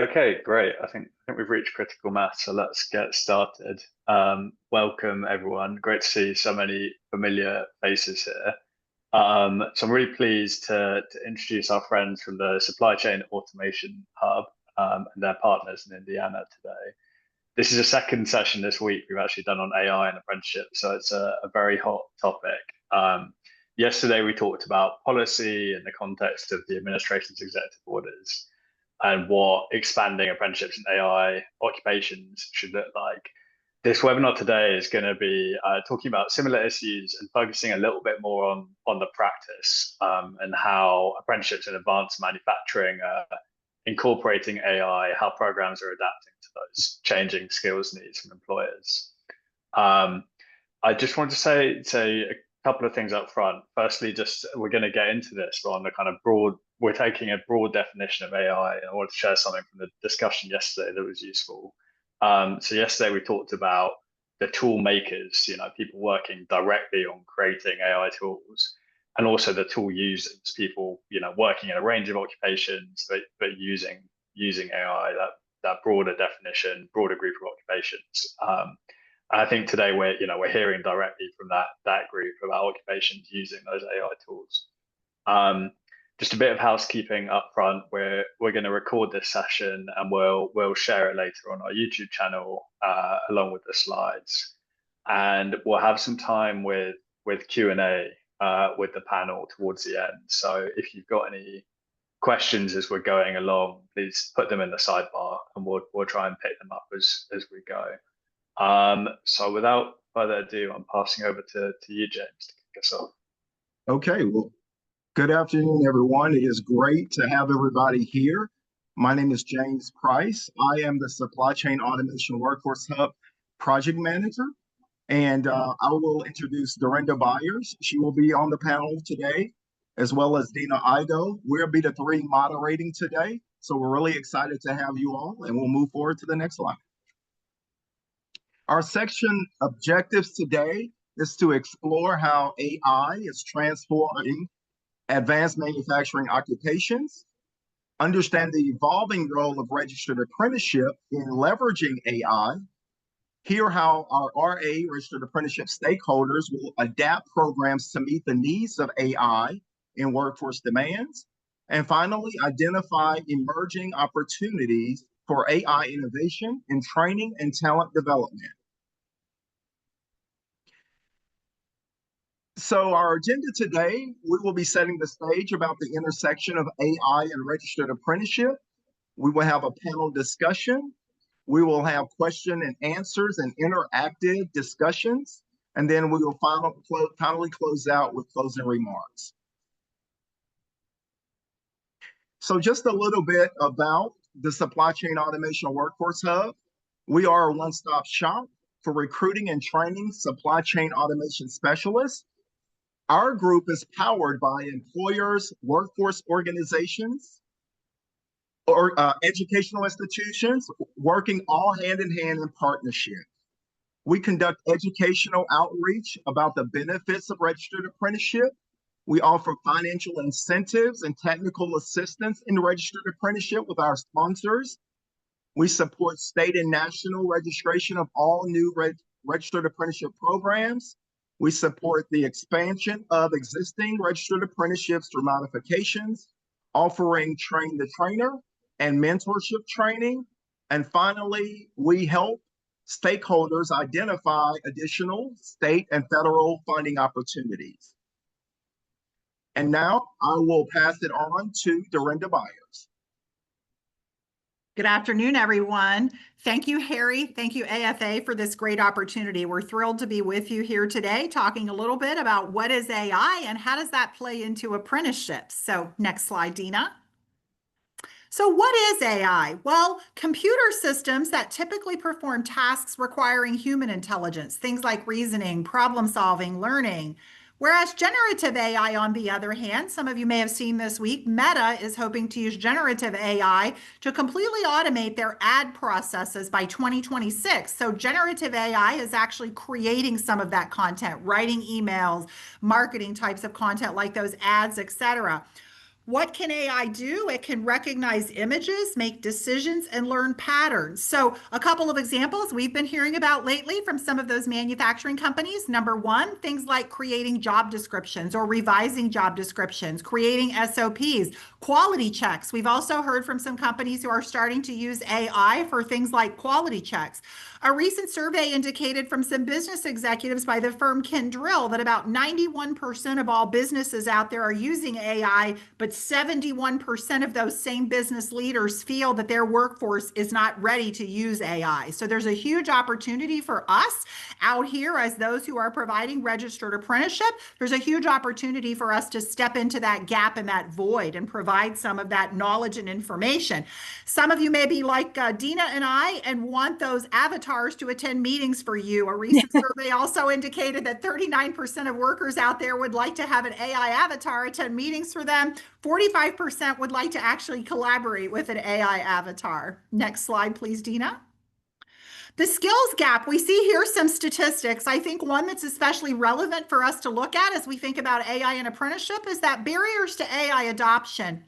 Okay, great. I think we've reached critical mass, so let's get started. Welcome everyone. Great to see so many familiar faces here. So I'm really pleased to introduce our friends from the Supply Chain Automation Hub and their partners in Indiana today. This is a second session this week we've actually done on AI and apprenticeship, so it's a very hot topic. Yesterday we talked about policy in the context of the administration's executive orders and what expanding apprenticeships in AI occupations should look like. This webinar today is going to be talking about similar issues and focusing a little bit more on the practice and how apprenticeships in advanced manufacturing are incorporating AI, how programs are adapting to those changing skills needs from employers. I just want to say a couple of things up front. Firstly, just we're going to get into this on the kind of broad. We're taking a broad definition of AI, and I want to share something from the discussion yesterday that was useful. So yesterday we talked about the tool makers, people working directly on creating AI tools, and also the tool users, people, working in a range of occupations, but using AI, that broader definition, broader group of occupations. I think today we're hearing directly from that group about occupations using those AI tools. Just a bit of housekeeping up front. We're going to record this session and we'll share it later on our YouTube channel along with the slides, and we'll have some time with Q&A with the panel towards the end. So if you've got any questions as we're going along, please put them in the sidebar and we'll try and pick them up as we go. So without further ado, I'm passing over to you, James, to kick us off. Okay, well, good afternoon, everyone. It is great to have everybody here. My name is James Price. I am the Supply Chain Automation Workforce Hub Project Manager, and I will introduce Dorinda Byers. She will be on the panel today, as well as Dina Igo. We'll be the three moderating today, so we're really excited to have you all, and we'll move forward to the next slide. Our section objectives today is to explore how AI is transforming advanced manufacturing occupations, understand the evolving role of registered apprenticeship in leveraging AI, hear how our RA, registered apprenticeship stakeholders, will adapt programs to meet the needs of AI in workforce demands, and finally, identify emerging opportunities for AI innovation in training and talent development. So our agenda today, we will be setting the stage about the intersection of AI and registered apprenticeship. We will have a panel discussion. We will have question and answers and interactive discussions. And then we will finally close out with closing remarks. So just a little bit about the Supply Chain Automation Workforce Hub. We are a one-stop shop for recruiting and training supply chain automation specialists. Our group is powered by employers, workforce organizations, or educational institutions, working all hand in hand in partnership. We conduct educational outreach about the benefits of registered apprenticeship. We offer financial incentives and technical assistance in registered apprenticeship with our sponsors. We support state and national registration of all new registered apprenticeship programs. We support the expansion of existing registered apprenticeships through modifications, offering train the trainer and mentorship training. And finally, we help stakeholders identify additional state and federal funding opportunities. And now I will pass it on to Dorinda Byers. Good afternoon, everyone. Thank you, Harry. Thank you, AFA, for this great opportunity. We're thrilled to be with you here today, talking a little bit about what is AI and how does that play into apprenticeships. So next slide, Dina. So what is AI? Well, computer systems that typically perform tasks requiring human intelligence, things like reasoning, problem solving, learning. Whereas generative AI, on the other hand, some of you may have seen this week, Meta is hoping to use generative AI to completely automate their ad processes by 2026. So generative AI is actually creating some of that content, writing emails, marketing types of content like those ads, etc. What can AI do? It can recognize images, make decisions, and learn patterns. So a couple of examples we've been hearing about lately from some of those manufacturing companies. Number one, things like creating job descriptions or revising job descriptions, creating SOPs, quality checks. We've also heard from some companies who are starting to use AI for things like quality checks. A recent survey indicated from some business executives by the firm Kindrill that about 91% of all businesses out there are using AI, but 71% of those same business leaders feel that their workforce is not ready to use AI. So there's a huge opportunity for us out here as those who are providing registered apprenticeship. There's a huge opportunity for us to step into that gap and that void and provide some of that knowledge and information. Some of you may be like Dina and I and want those avatars to attend meetings for you. A recent survey also indicated that 39% of workers out there would like to have an AI avatar attend meetings for them. 45% would like to actually collaborate with an AI avatar. Next slide, please, Dina. The skills gap, we see here some statistics. I think one that's especially relevant for us to look at as we think about AI and apprenticeship is that barriers to AI adoption.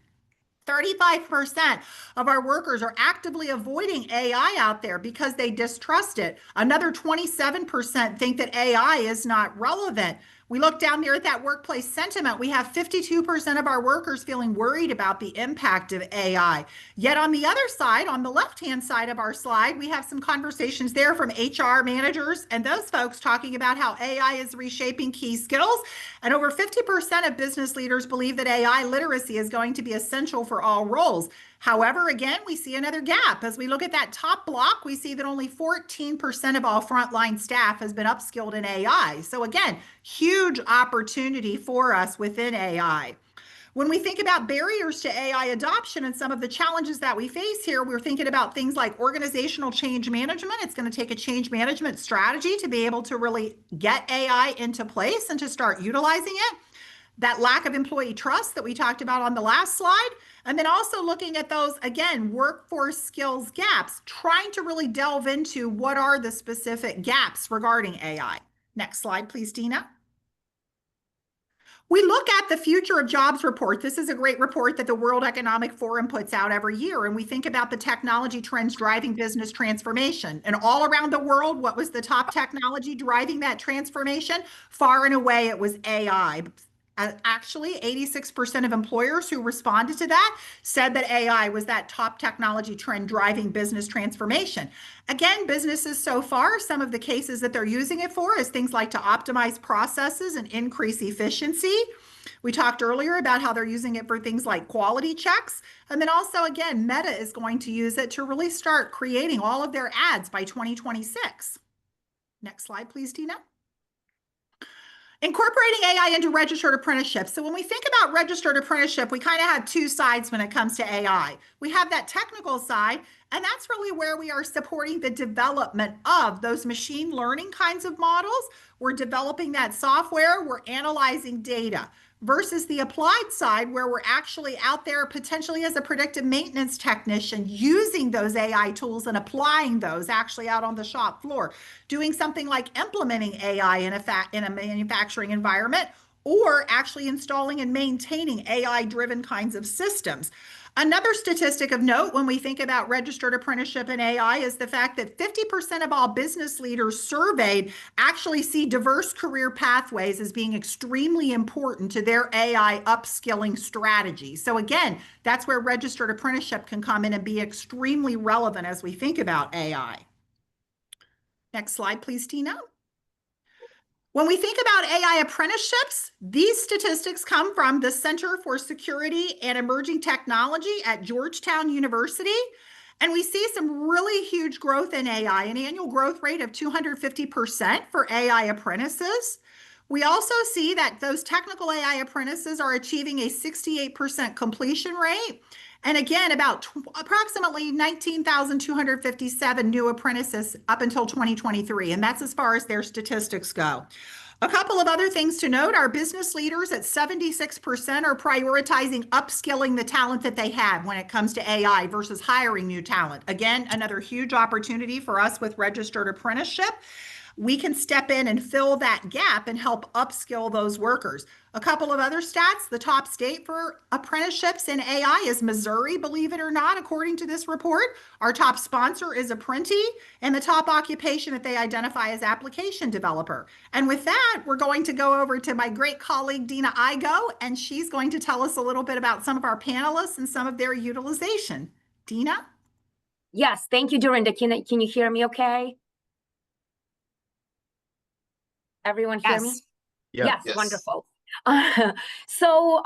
35% of our workers are actively avoiding AI out there because they distrust it. Another 27% think that AI is not relevant. We look down there at that workplace sentiment. We have 52% of our workers feeling worried about the impact of AI. Yet on the other side, on the left-hand side of our slide, we have some conversations there from HR managers and those folks talking about how AI is reshaping key skills. And over 50% of business leaders believe that AI literacy is going to be essential for all roles. However, again, we see another gap. As we look at that top block, we see that only 14% of all frontline staff has been upskilled in AI. So again, huge opportunity for us within AI. When we think about barriers to AI adoption and some of the challenges that we face here, we're thinking about things like organizational change management. It's going to take a change management strategy to be able to really get AI into place and to start utilizing it. That lack of employee trust that we talked about on the last slide. And then also looking at those, again, workforce skills gaps, trying to really delve into what are the specific gaps regarding AI. Next slide, please, Dina. We look at the Future of Jobs report. This is a great report that the World Economic Forum puts out every year. And we think about the technology trends driving business transformation. And all around the world, what was the top technology driving that transformation? Far and away, it was AI. Actually, 86% of employers who responded to that said that AI was that top technology trend driving business transformation. Again, businesses so far, some of the cases that they're using it for is things like to optimize processes and increase efficiency. We talked earlier about how they're using it for things like quality checks. And then also, again, Meta is going to use it to really start creating all of their ads by 2026. Next slide, please, Tina. Incorporating AI into registered apprenticeships. So when we think about registered apprenticeship, we kind of have two sides when it comes to AI. We have that technical side, and that's really where we are supporting the development of those machine learning kinds of models. We're developing that software, we're analyzing data, versus the applied side where we're actually out there potentially as a predictive maintenance technician using those AI tools and applying those actually out on the shop floor, doing something like implementing AI in a manufacturing environment, or actually installing and maintaining AI-driven kinds of systems. Another statistic of note when we think about registered apprenticeship and AI is the fact that 50% of all business leaders surveyed actually see diverse career pathways as being extremely important to their AI upskilling strategy. So again, that's where registered apprenticeship can come in and be extremely relevant as we think about AI. Next slide, please, Tina. When we think about AI apprenticeships, these statistics come from the Center for Security and Emerging Technology at Georgetown University. And we see some really huge growth in AI, an annual growth rate of 250% for AI apprentices. We also see that those technical AI apprentices are achieving a 68% completion rate. And again, about approximately 19,257 new apprentices up until 2023. And that's as far as their statistics go. A couple of other things to note, our business leaders at 76% are prioritizing upskilling the talent that they have when it comes to AI versus hiring new talent. Again, another huge opportunity for us with registered apprenticeship. we can step in and fill that gap and help upskill those workers. A couple of other stats, the top state for apprenticeships in AI is Missouri, believe it or not, according to this report. Our top sponsor is Apprenti, and the top occupation that they identify as application developer. And with that, we're going to go over to my great colleague, Dina Igo, and she's going to tell us a little bit about some of our panelists and some of their utilization. Dina? Yes, thank you, Dorinda. Can you hear me okay? Everyone hear me? Yes. Yes, wonderful. So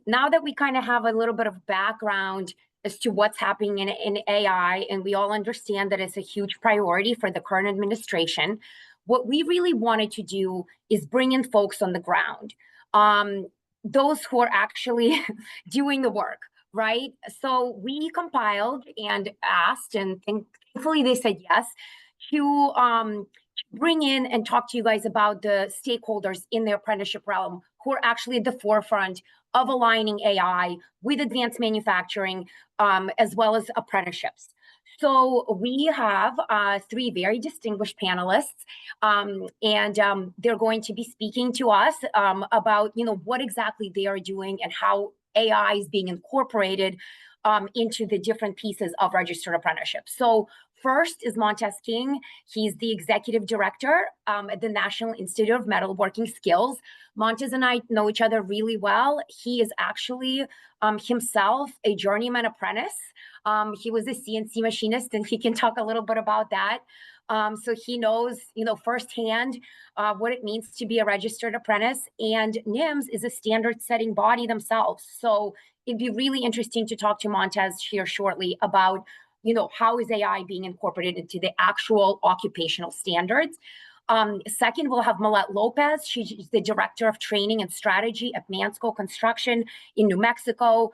now that we kind of have a little bit of background as to what's happening in AI, and we all understand that it's a huge priority for the current administration, what we really wanted to do is bring in folks on the ground, those who are actually doing the work, right? So we compiled and asked, and thankfully they said yes, to bring in and talk to you guys about the stakeholders in the apprenticeship realm who are actually at the forefront of aligning AI with advanced manufacturing, as well as apprenticeships. So we have three very distinguished panelists, and they're going to be speaking to us about, what exactly they are doing and how AI is being incorporated into the different pieces of registered apprenticeship. So first is Montez King. He's the executive director at the National Institute of Metalworking Skills. Montez and I know each other really well. He is actually himself a journeyman apprentice. He was a CNC machinist, and he can talk a little bit about that. So he knows, firsthand what it means to be a registered apprentice. And NIMS is a standard-setting body themselves. So it'd be really interesting to talk to Montez here shortly about, how is AI being incorporated into the actual occupational standards. Second, we'll have Millette Lopez. She's the Director of Training and Strategy at Mansco Construction in New Mexico.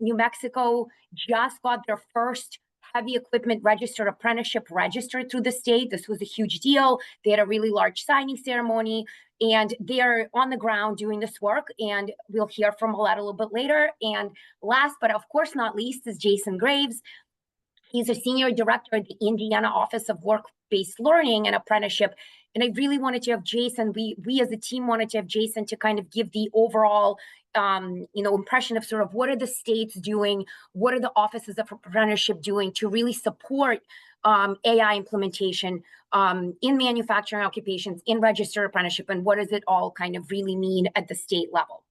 New Mexico just got their first heavy equipment registered apprenticeship registered through the state. This was a huge deal. They had a really large signing ceremony, and they're on the ground doing this work, and we'll hear from Millette a little bit later. And last, but of course not least, is Jason Graves. He's a senior director at the Indiana Office of Work-Based Learning and Apprenticeship. And I really wanted to have Jason, we as a team wanted to have Jason to kind of give the overall, impression of sort of what are the states doing, what are the offices of apprenticeship doing to really support AI implementation in manufacturing occupations, in registered apprenticeship, and what does it all kind of really mean at the state level.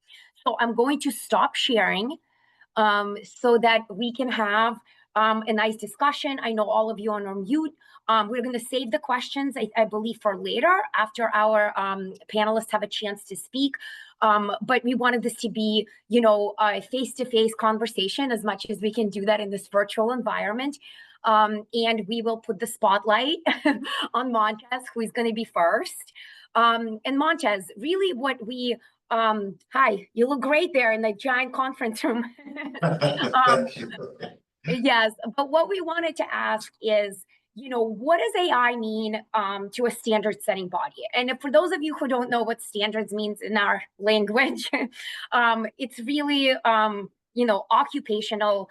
So I'm going to stop sharing so that we can have a nice discussion. I know all of you are on mute. We're going to save the questions, I believe, for later after our panelists have a chance to speak. But we wanted this to be, a face-to-face conversation as much as we can do that in this virtual environment. And we will put the spotlight on Montez, who is going to be first. And Montez, really what we hi, you look great there in the giant conference room. Thank you. Yes, but what we wanted to ask is, what does AI mean to a standard setting body? And for those of you who don't know what standards means in our language, it's really, occupational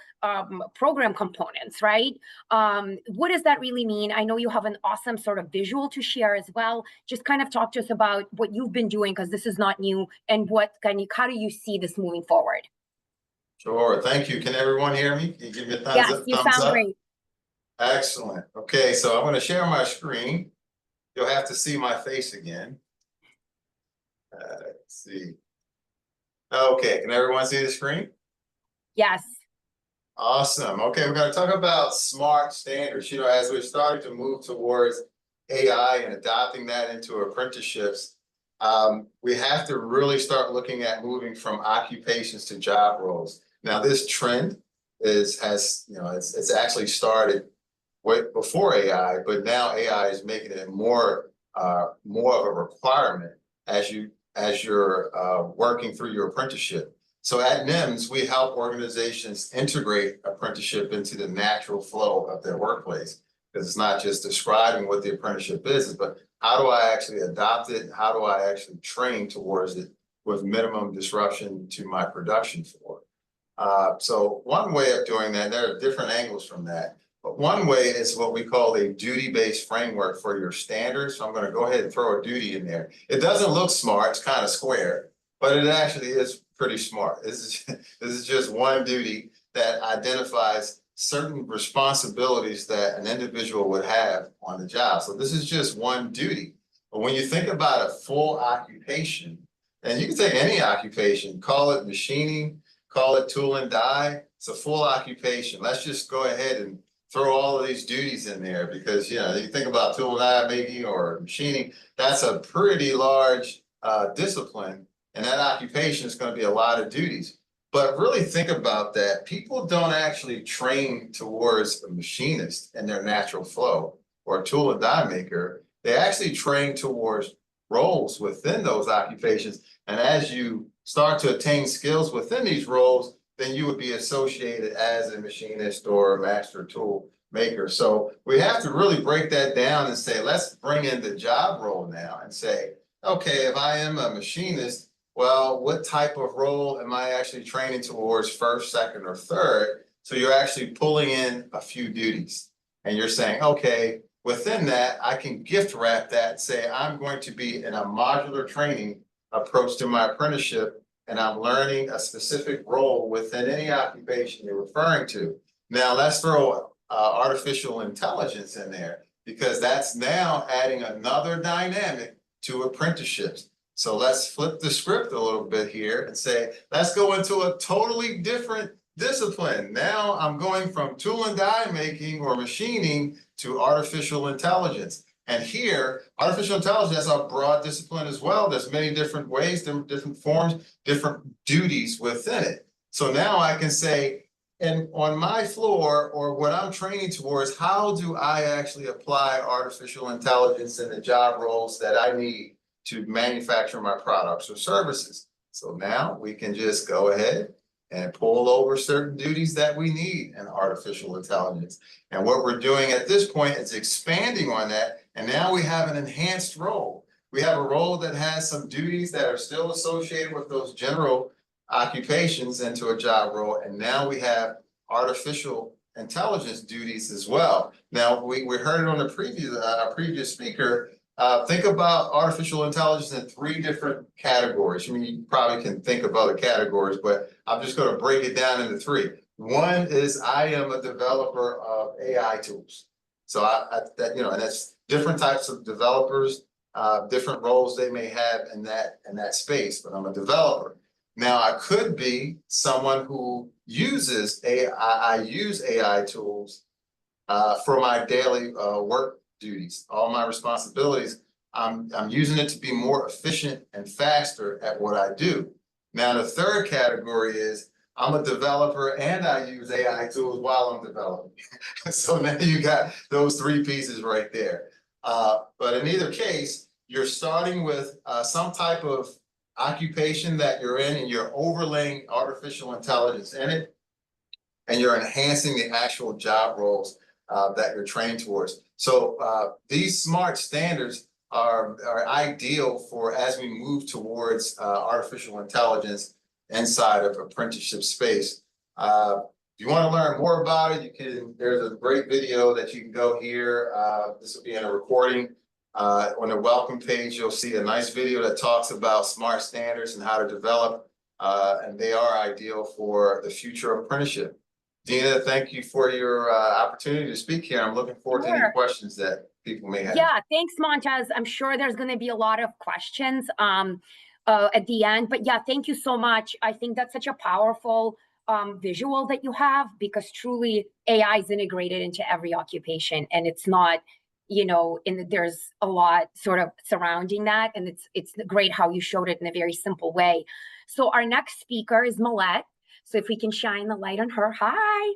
program components, right? What does that really mean? I know you have an awesome sort of visual to share as well. Just kind of talk to us about what you've been doing, because this is not new, and how do you see this moving forward? Sure. Thank you. Can everyone hear me? Can you give me a thumbs Yes, up? you Thumbs sound up? great. Excellent. Okay, so I'm going to share my screen. You'll have to see my face again. Let's see. Okay, can everyone see the screen? Yes. Awesome. Okay, we're going to talk about smart standards. As we're starting to move towards AI and adopting that into apprenticeships, we have to really start looking at moving from occupations to job roles. Now, this trend it's actually started way before AI, but now AI is making it more of a requirement as you're working through your apprenticeship. So at NIMS, we help organizations integrate apprenticeship into the natural flow of their workplace, because it's not just describing what the apprenticeship is, but how do I actually adopt it? How do I actually train towards it with minimum disruption to my production floor? So one way of doing that, there are different angles from that. But one way is what we call a duty-based framework for your standards. So I'm going to go ahead and throw a duty in there. It doesn't look smart, it's kind of square, but it actually is pretty smart. This is just one duty that identifies certain responsibilities that an individual would have on the job. So this is just one duty. But when you think about a full occupation, and you can take any occupation, call it machining, call it tool and die, it's a full occupation. Let's just go ahead and throw all of these duties in there because, you know, you think about tool and die making or machining, that's a pretty large discipline, and that occupation is going to be a lot of duties. But really think about that. People don't actually train towards a machinist in their natural flow or a tool and die maker. They actually train towards roles within those occupations. And as you start to attain skills within these roles, then you would be associated as a machinist or a master tool maker. So we have to really break that down and say, let's bring in the job role now and say, okay, if I am a machinist, well, what type of role am I actually training towards first, second, or third? So you're actually pulling in a few duties and you're saying, okay, within that, I can gift wrap that and say, I'm going to be in a modular training approach to my apprenticeship, and I'm learning a specific role within any occupation you're referring to. Now let's throw artificial intelligence in there because that's now adding another dynamic to apprenticeships. So let's flip the script a little bit here and say, let's go into a totally different discipline. Now I'm going from tool and die making or machining to artificial intelligence. And here, artificial intelligence is a broad discipline as well. There's many different ways, different forms, different duties within it. So now I can say, and on my floor or what I'm training towards, how do I actually apply artificial intelligence in the job roles that I need to manufacture my products or services? So now we can just go ahead and pull over certain duties that we need in artificial intelligence. And what we're doing at this point is expanding on that. And now we have an enhanced role. We have a role that has some duties that are still associated with those general occupations into a job role. And now we have artificial intelligence duties as well. Now, we heard it on the previous speaker. Think about artificial intelligence in 3 different categories. I mean, you probably can think of other categories, but I'm just going to break it down into 3. One is I am a developer of AI tools. So and that's different types of developers, different roles they may have in that space, but I'm a developer. Now I could be someone who uses AI. I use AI tools for my daily work duties, all my responsibilities. I'm using it to be more efficient and faster at what I do. Now the third category is I'm a developer and I use AI tools while I'm developing. So now you got those 3 pieces right there. But in either case, you're starting with some type of occupation that you're in, and you're overlaying artificial intelligence in it, and you're enhancing the actual job roles that you're trained towards. So these SMART standards are ideal for as we move towards artificial intelligence inside of apprenticeship space. If you want to learn more about it, there's a great video that you can go here. This will be in a recording. On the welcome page, you'll see a nice video that talks about SMART standards and how to develop, and they are ideal for the future of apprenticeship. Dina, thank you for your opportunity to speak here. I'm looking forward to any questions that people may have. Yeah, thanks, Montez. I'm sure there's going to be a lot of questions at the end, but yeah, thank you so much. I think that's such a powerful visual that you have, because truly AI is integrated into every occupation, and it's not, there's a lot sort of surrounding that, and it's great how you showed it in a very simple way. So our next speaker is Millette. So if we can shine the light on her. Hi.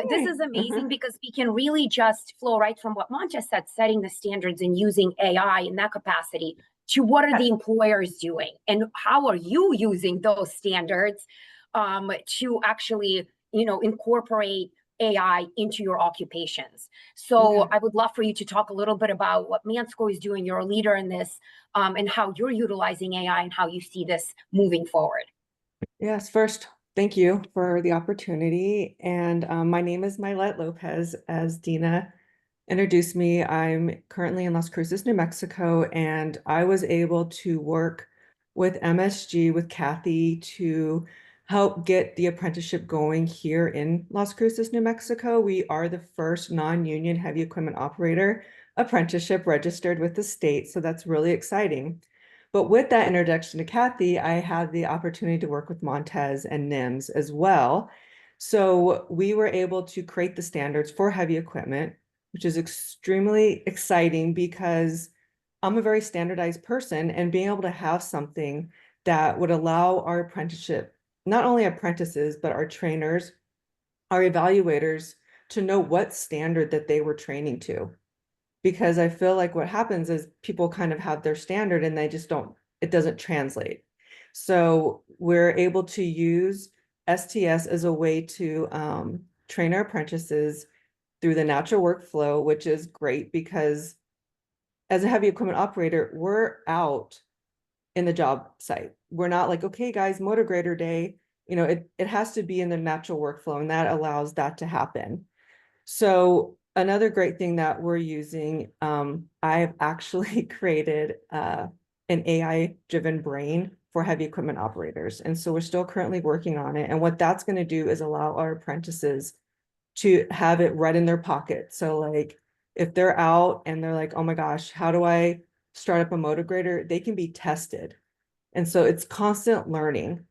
This is amazing because we can really just flow right from what Montez said, setting the standards and using AI in that capacity, to what are the employers doing and how are you using those standards to actually, incorporate AI into your occupations. So I would love for you to talk a little bit about what Mansco is doing. You're a leader in this, and how you're utilizing AI and how you see this moving forward. Yes, first, Thank you for the opportunity. And my name is Mylette Lopez. As Dina introduced me, I'm currently in Las Cruces, New Mexico, and I was able to work with MSG, with Kathy, to help get the apprenticeship going here in Las Cruces, New Mexico. We are the first non-union heavy equipment operator apprenticeship registered with the state, so that's really exciting. But with that introduction to Kathy, I had the opportunity to work with Montez and NIMS as well. So we were able to create the standards for heavy equipment, which is extremely exciting because I'm a very standardized person, and being able to have something that would allow our apprenticeship, not only apprentices, but our trainers, our evaluators, to know what standard that they were training to. Because I feel like what happens is people kind of have their standard and they just don't, it doesn't translate. So we're able to use STS as a way to train our apprentices through the natural workflow, which is great because as a heavy equipment operator, we're out in the job site. We're not like, okay, guys, motor grader day. It has to be in the natural workflow, and that allows that to happen. So another great thing that we're using, I've actually created an AI-driven brain for heavy equipment operators. And so we're still currently working on it. And what that's going to do is allow our apprentices to have it right in their pocket. So like if they're out and they're like, oh my gosh, how do I start up a motor grader? They can be tested. And so it's constant learning.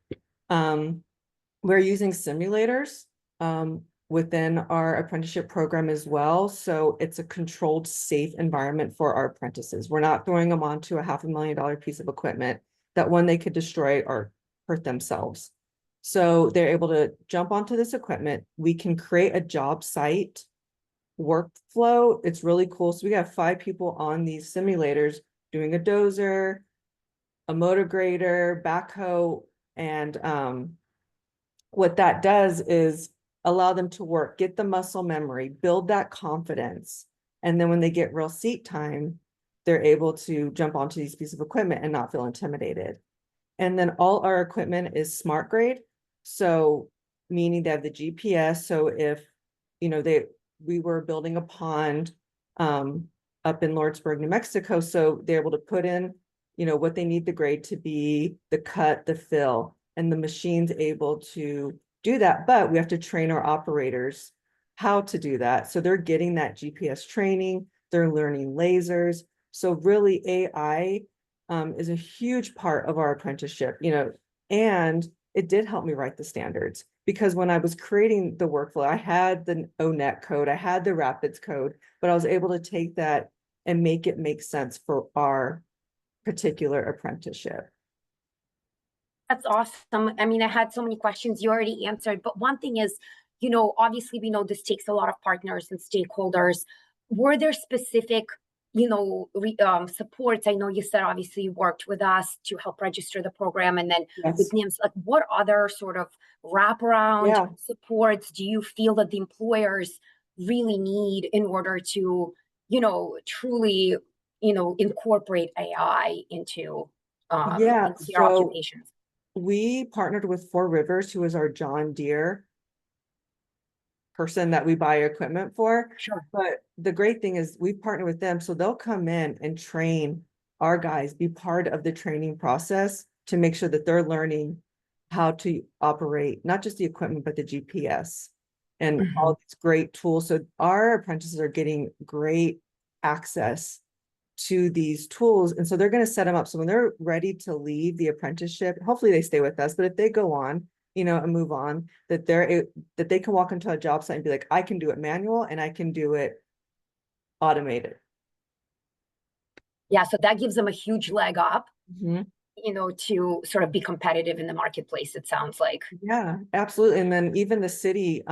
We're using simulators within our apprenticeship program as well. So it's a controlled, safe environment for our apprentices. We're not throwing them onto a $500,000 piece of equipment that one they could destroy or hurt themselves. So they're able to jump onto this equipment. We can create a job site workflow. It's really cool. So we have 5 people on these simulators doing a dozer, a motor grader, backhoe, and what that does is allow them to work, get the muscle memory, build that confidence. And then when they get real seat time, they're able to jump onto these pieces of equipment and not feel intimidated. And then all our equipment is smart grade. So meaning they have the GPS. So if, we were building a pond up in Lordsburg, New Mexico. So they're able to put in, what they need the grade to be, the cut, the fill, and the machine's able to do that. But we have to train our operators how to do that. So they're getting that GPS training, they're learning lasers. So really AI is a huge part of our apprenticeship, and it did help me write the standards because when I was creating the workflow, I had the ONET code, I had the Rapids code, but I was able to take that and make it make sense for our particular apprenticeship. That's awesome. I mean, I had so many questions you already answered, but one thing is, obviously we know this takes a lot of partners and stakeholders. Were there specific, supports? I know you said obviously you worked with us to help register the program, and then with NIMS, like what other sort of wraparound supports do you feel that the employers really need in order to, truly, incorporate AI into their occupations? We partnered with 4 Rivers, who is our John Deere person that we buy equipment for. Sure. But the great thing is we partner with them, so they'll come in and train our guys, be part of the training process to make sure that they're learning how to operate not just the equipment, but the GPS and all these great tools. So our apprentices are getting great access to these tools. And so they're going to set them up. So when they're ready to leave the apprenticeship, hopefully they stay with us, but if they go on, and move on, that they can walk into a job site and be like, I can do it manual and I can do it automated. Yeah. So that gives them a huge leg up, to sort of be competitive in the marketplace, it sounds like. Yeah, absolutely. And then even the city,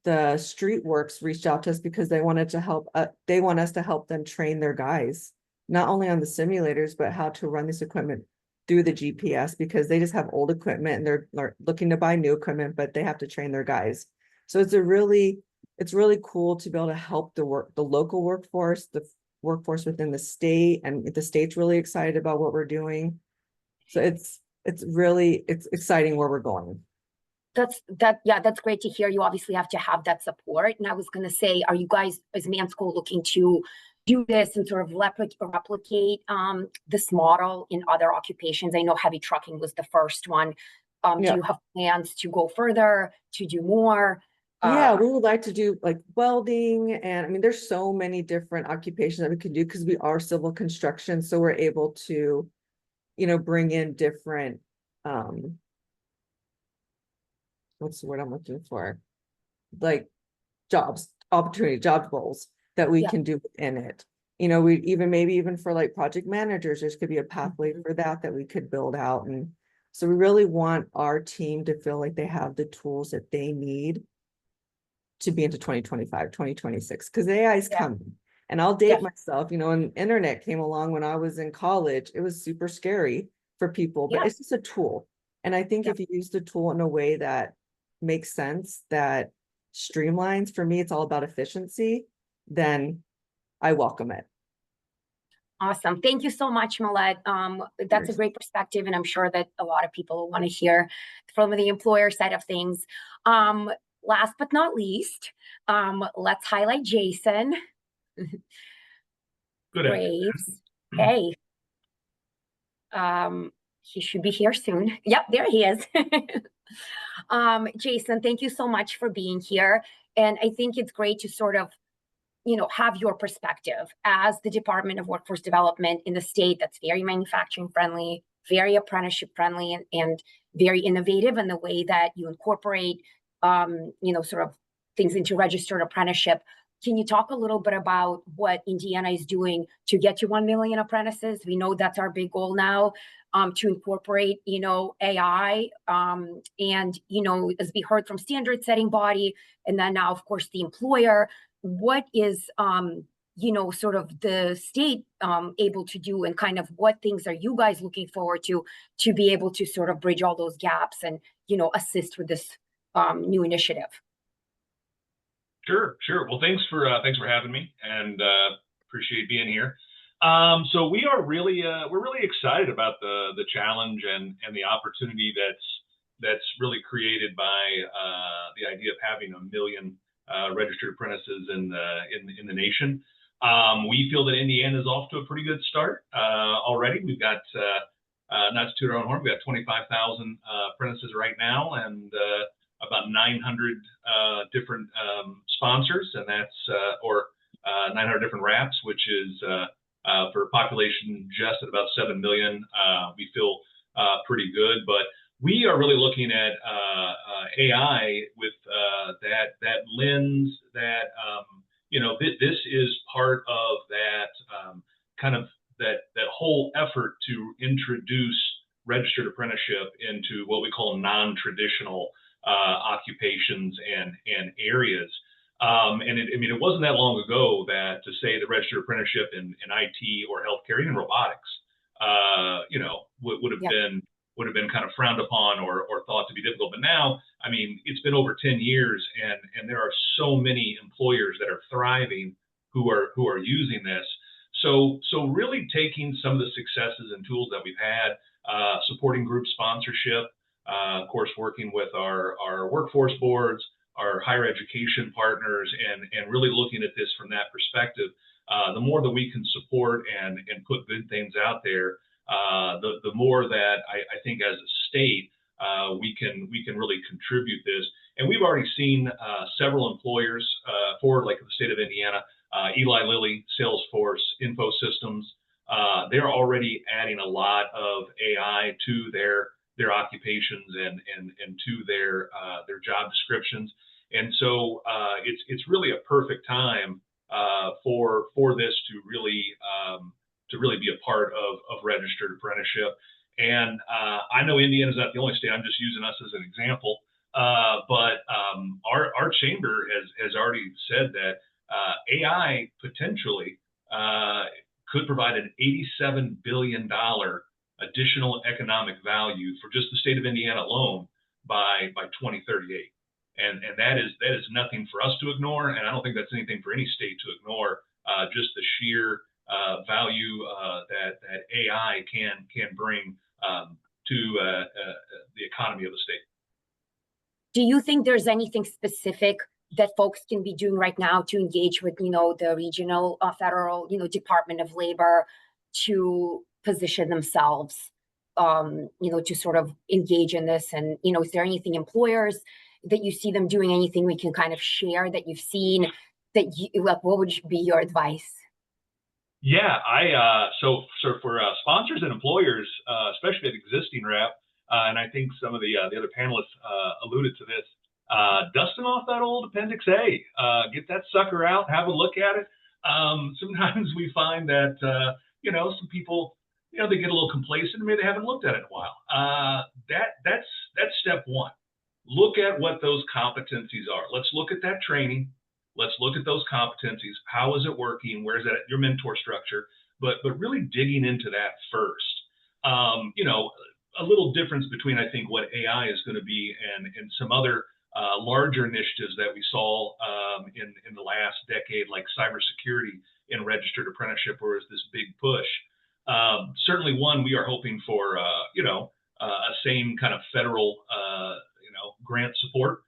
the Street Works reached out to us because they wanted to help, they want us to help them train their guys, not only on the simulators, but how to run this equipment through the GPS, because they just have old equipment and they're looking to buy new equipment, but they have to train their guys. So it's really cool to be able to help the local workforce, the workforce within the state, and the state's really excited about what we're doing. So it's exciting where we're going. That's great to hear. You obviously have to have that support. And I was going to say, are you guys as Mansco looking to do this and sort of replicate this model in other occupations? I know heavy trucking was the first one. Do you have plans to go further, to do more? Yeah, we would like to do like welding, and I mean, there's so many different occupations that we can do because we are civil construction, so we're able to, bring in different, what's the word I'm looking for? Like job roles that we can do within it. We maybe even for like project managers, there's could be a pathway for that we could build out. And so we really want our team to feel like they have the tools that they need to be into 2025, 2026, because AI is coming. And I'll date myself, when internet came along when I was in college, it was super scary for people, but it's just a tool. And I think if you use the tool in a way that makes sense, that streamlines, for me, it's all about efficiency, then I welcome it. Awesome. Thank you so much, Millette. That's a great perspective, and I'm sure that a lot of people want to hear from the employer side of things. Last but not least, let's highlight Jason. Graves. Hey. He should be here soon. Yep, there he is. Jason, thank you so much for being here. And I think it's great to sort of, have your perspective as the Department of Workforce Development in the state that's very manufacturing friendly, very apprenticeship friendly, and very innovative in the way that you incorporate, sort of things into registered apprenticeship. Can you talk a little bit about what Indiana is doing to get to 1 million apprentices? We know that's our big goal now, to incorporate, AI, and, as we heard from standard setting body, and then now, of course, the employer. What is, sort of the state able to do, and kind of what things are you guys looking forward to be able to sort of bridge all those gaps and, assist with this new initiative? Sure. Well, thanks for having me, and appreciate being here. So we're really excited about the challenge and the opportunity that's really created by the idea of having 1 million registered apprentices in the nation. We feel that Indiana is off to a pretty good start already. We've got, not to toot our own horn, we've got 25,000 apprentices right now, and about 900 different sponsors, and that's 900 different RAPs, which is for a population just at about 7 million. We feel pretty good, but we are really looking at AI with that lens that this is part of that kind of that whole effort to introduce registered apprenticeship into what we call non-traditional occupations and areas. It wasn't that long ago that to say the registered apprenticeship in IT or healthcare, even robotics, would have been kind of frowned upon or thought to be difficult. But now, it's been over 10 years, and there are so many employers that are thriving who are using this. So really taking some of the successes and tools that we've had, supporting group sponsorship, of course, working with our workforce boards, our higher education partners, and really looking at this from that perspective. The more that we can support and put good things out there, the more that I think as a state we can really contribute this. And we've already seen several employers for like the state of Indiana, Eli Lilly, Salesforce, InfoSystems. They're already adding a lot of AI to their occupations and to their job descriptions. And so it's really a perfect time for this to really be a part of registered apprenticeship. And I know Indiana's not the only state. I'm just using us as an example. But our chamber has already said that AI potentially could provide an $87 billion additional economic value for just the state of Indiana alone by 2038. And that is nothing for us to ignore, and I don't think that's anything for any state to ignore. Just the sheer value that AI can bring to the economy of the state. Do you think there's anything specific that folks can be doing right now to engage with, the regional, federal, Department of Labor to position themselves, to sort of engage in this? And, is there anything employers that you see them doing, anything we can kind of share that you've seen that like, what would be your advice? Yeah, so for sponsors and employers, especially at existing rep, and I think some of the other panelists alluded to this, dusting off that old Appendix A, get that sucker out, have a look at it. Sometimes we find that some people, they get a little complacent, maybe they haven't looked at it in a while. That's step one. Look at what those competencies are. Let's look at that training. Let's look at those competencies. How is it working? Where's that your mentor structure? But really digging into that first. A little difference between, I think, what AI is going to be and some other larger initiatives that we saw in the last decade, like cybersecurity and registered apprenticeship, where is this big push. Certainly, one, we are hoping for a same kind of federal grant support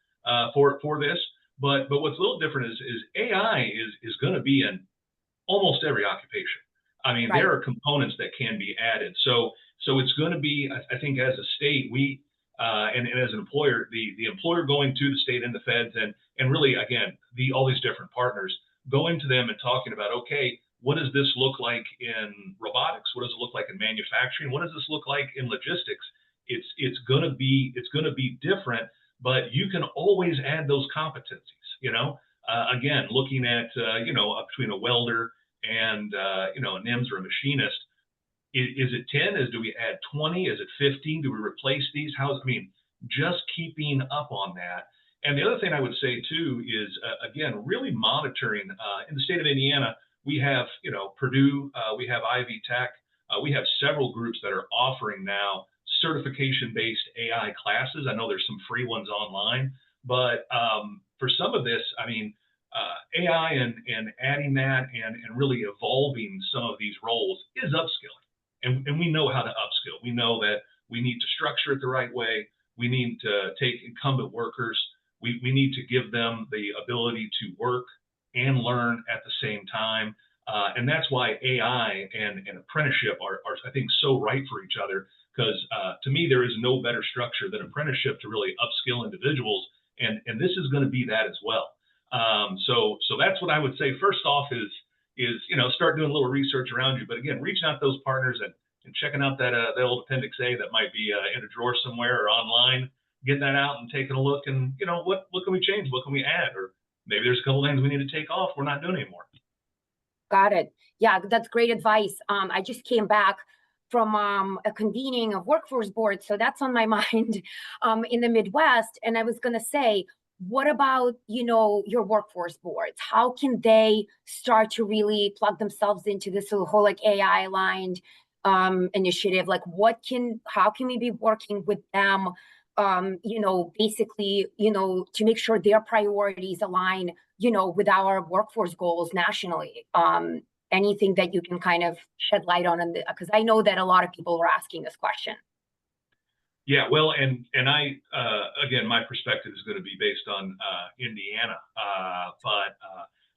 for this. But what's a little different is AI is going to be in almost every occupation. I mean, Right. There are components that can be added. So it's going to be, I think, as a state, we and as an employer, the employer going to the state and the feds and really, again, all these different partners, going to them and talking about, okay, what does this look like in robotics? What does it look like in manufacturing? What does this look like in logistics? It's going to be different, but you can always add those competencies. Again, looking at between a welder and a NIMS or a machinist, is it 10? Do we add 20? Is it 15? Do we replace these? Just keeping up on that. And the other thing I would say too is again, really monitoring. In the state of Indiana, we have Purdue, we have Ivy Tech, we have several groups that are offering now certification-based AI classes. I know there's some free ones online, but for some of this, AI and adding that and really evolving some of these roles is upskilling. And we know how to upskill. We know that we need to structure it the right way. We need to take incumbent workers. We need to give them the ability to work and learn at the same time. And that's why AI and apprenticeship are, I think, so right for each other. Because to me, there is no better structure than apprenticeship to really upskill individuals. And this is going to be that as well. So that's what I would say. First off is start doing a little research around you. But again, reaching out to those partners and checking out that old Appendix A that might be in a drawer somewhere or online, getting that out and taking a look and, what can we change? What can we add? Or maybe there's a couple things we need to take off. We're not doing anymore. Got it. Yeah, that's great advice. I just came back from a convening of workforce boards, so that's on my mind in the Midwest. And I was going to say, what about, your workforce boards? How can they start to really plug themselves into this whole like AI aligned initiative? Like how can we be working with them, basically, to make sure their priorities align, with our workforce goals nationally? Anything that you can kind of shed light on because I know that a lot of people were asking this question. Yeah, well, and I again, my perspective is going to be based on Indiana, but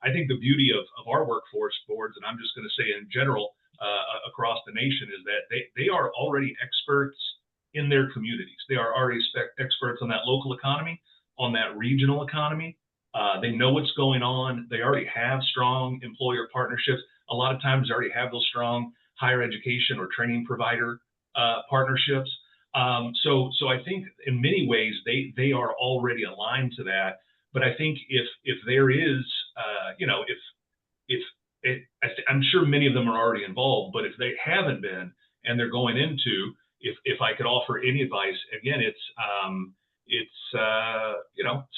I think the beauty of our workforce boards, and I'm just going to say in general across the nation, is that they are already experts in their communities. They are already experts on that local economy, on that regional economy. They know what's going on. They already have strong employer partnerships. A lot of times they already have those strong higher education or training provider partnerships. So I think in many ways they are already aligned to that. But I think if there is, I'm sure many of them are already involved. But if they haven't been and they're going into, if I could offer any advice, again, it's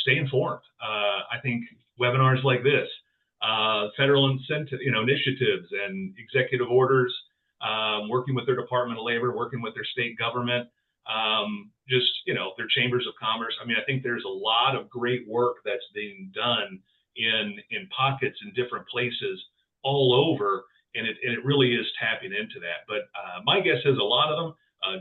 stay informed. I think webinars like this, federal incentive, initiatives and executive orders, working with their Department of Labor, working with their state government, their chambers of commerce. I think there's a lot of great work that's being done in pockets in different places all over, and it really is tapping into that. But my guess is a lot of them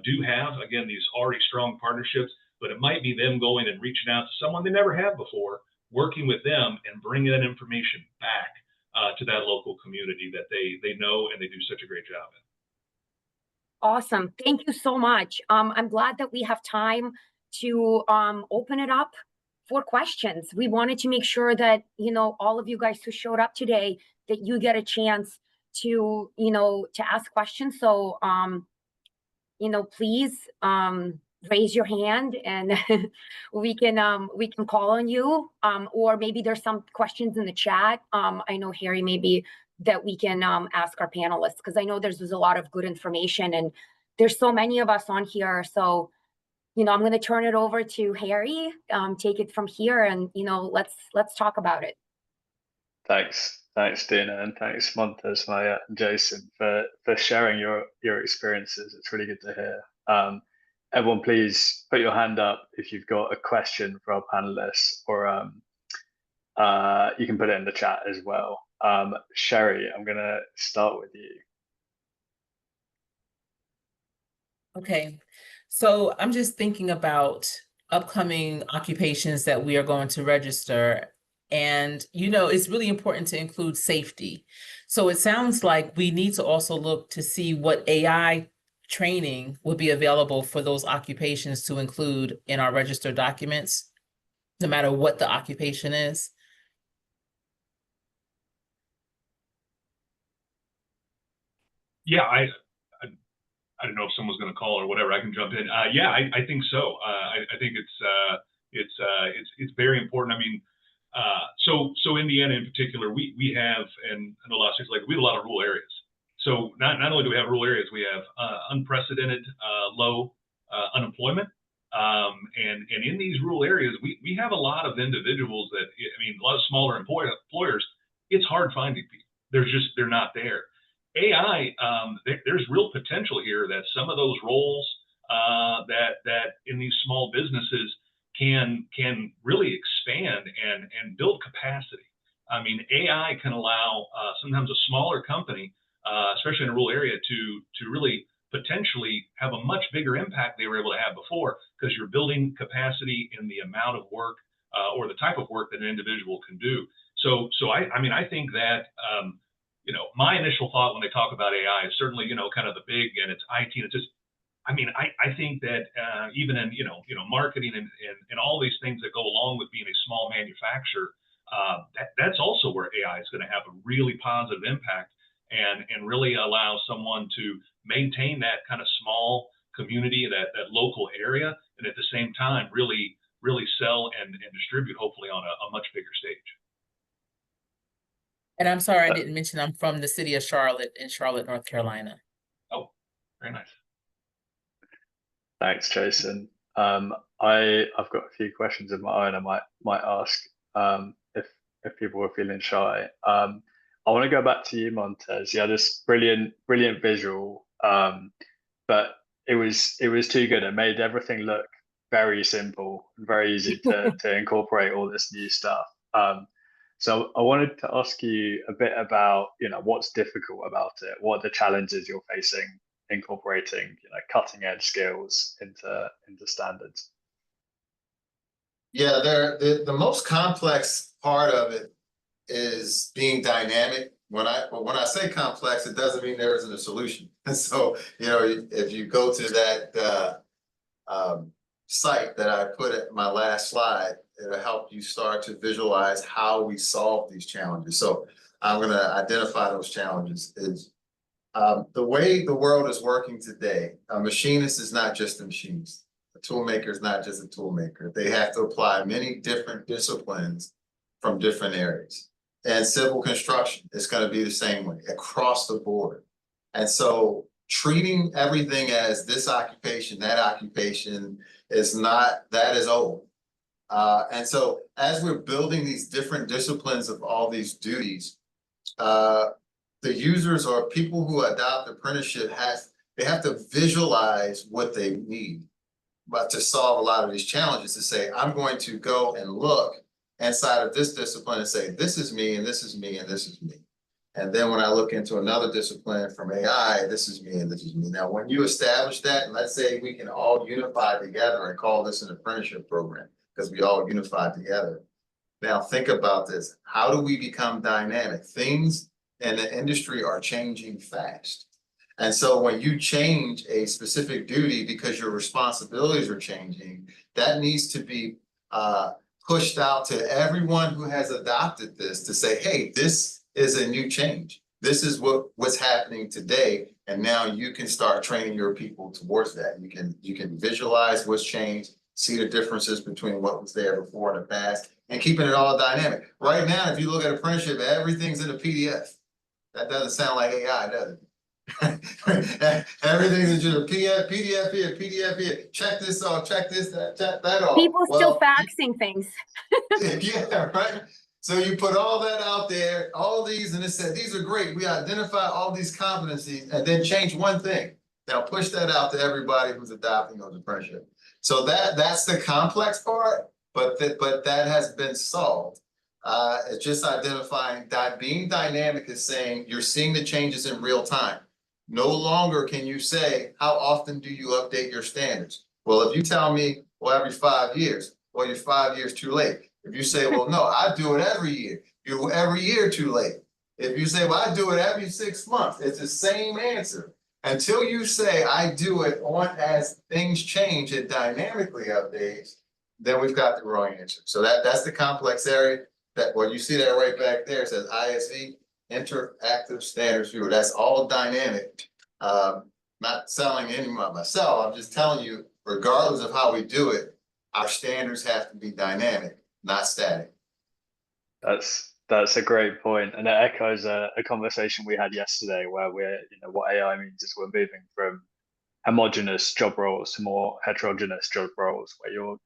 do have, again, these already strong partnerships, but it might be them going and reaching out to someone they never have before, working with them and bringing that information back to that local community that they know and they do such a great job in. Awesome. Thank you so much. I'm glad that we have time to open it up for questions. We wanted to make sure that, all of you guys who showed up today, that you get a chance to, to ask questions. So, please raise your hand and we can call on you. Or maybe there's some questions in the chat. I know, Harry, maybe that we can ask our panelists, because I know there's a lot of good information and there's so many of us on here. So, I'm going to turn it over to Harry, take it from here, and, let's talk about it. Thanks, Dina, and thanks, Montez, Maya, and Jason for sharing your experiences. It's really good to hear. Everyone, please put your hand up if you've got a question for our panelists, or you can put it in the chat as well. Sherry, I'm going to start with you. Okay, so I'm just thinking about upcoming occupations that we are going to register. And, it's really important to include safety. So it sounds like we need to also look to see what AI training will be available for those occupations to include in our registered documents, no matter what the occupation is. Yeah, I don't know if someone's going to call or whatever. I can jump in. Yeah, I think so. I think it's very important. I mean, so Indiana in particular, we have, and a lot of states, like, we have a lot of rural areas. So not only do we have rural areas, we have unprecedented low unemployment. And in these rural areas, we have a lot of individuals that, a lot of smaller employers, it's hard finding people. They're not there. AI, there's real potential here that some of those roles that in these small businesses can really expand and build capacity. AI can allow sometimes a smaller company, especially in a rural area, to really potentially have a much bigger impact they were able to have before, because you're building capacity in the amount of work or the type of work that an individual can do. So I think that my initial thought when they talk about AI is certainly kind of the big, and it's IT, and it's just, I think that even in marketing and all these things that go along with being a small manufacturer, that's also where AI is going to have a really positive impact and really allow someone to maintain that kind of small community, that local area, and at the same time really sell and distribute, hopefully on a much bigger stage. And I'm sorry, I didn't mention I'm from the city of Charlotte, in Charlotte, North Carolina. Oh, very nice. Thanks, Jason. I've got a few questions of my own. I might ask if people are feeling shy. I want to go back to you, Montez. Yeah, this brilliant visual, but it was too good. It made everything look very simple, very easy to incorporate all this new stuff. So I wanted to ask you a bit about, what's difficult about it, what are the challenges you're facing incorporating, cutting edge skills into standards. Yeah, the most complex part of it is being dynamic. When I say complex, it doesn't mean there isn't a solution. And so, if you go to that site that I put at my last slide, it'll help you start to visualize how we solve these challenges. So I'm going to identify those challenges. Is the way the world is working today, a machinist is not just a machinist. A toolmaker is not just a toolmaker. They have to apply many different disciplines from different areas. And civil construction is going to be the same way across the board. And so treating everything as this occupation, that occupation is not, that is old. And so as we're building these different disciplines of all these duties, the users or people who adopt apprenticeship they have to visualize what they need, but to solve a lot of these challenges, to say, I'm going to go and look inside of this discipline and say, this is me, and this is me, and this is me. And then when I look into another discipline from AI, this is me and this is me. Now, when you establish that, and let's say we can all unify together and call this an apprenticeship program because we all unify together. Now, think about this. How do we become dynamic? Things in the industry are changing fast. And so when you change a specific duty because your responsibilities are changing, that needs to be pushed out to everyone who has adopted this to say, hey, this is a new change. This is what's happening today. And now you can start training your people towards that. You can visualize what's changed, see the differences between what was there before in the past, and keeping it all dynamic. Right now, if you look at apprenticeship, everything's in a PDF. That doesn't sound like AI, does it? Everything is just a PDF here, PDF here. Check this off, check this, that off. People still faxing things. Yeah, right. So you put all that out there, all these, and it said, these are great. We identify all these competencies and then change one thing. Now push that out to everybody who's adopting those apprenticeship. So that's the complex part, but that has been solved. It's just identifying that being dynamic is saying you're seeing the changes in real time. No longer can you say, how often do you update your standards? Well, if you tell me, well, every 5 years, well, you're 5 years too late. If you say, well, no, I do it every year, you're every year too late. If you say, well, I do it every 6 months, it's the same answer. Until you say, I do it on as things change, it dynamically updates, then we've got the wrong answer. So that's the complex area. That what you see that right back there says ISV, interactive standards viewer. That's all dynamic. Not selling any of myself. I'm just telling you, regardless of how we do it, our standards have to be dynamic, not static. That's a great point, and it echoes a conversation we had yesterday where what AI means is we're moving from homogeneous job roles to more heterogeneous job roles where you're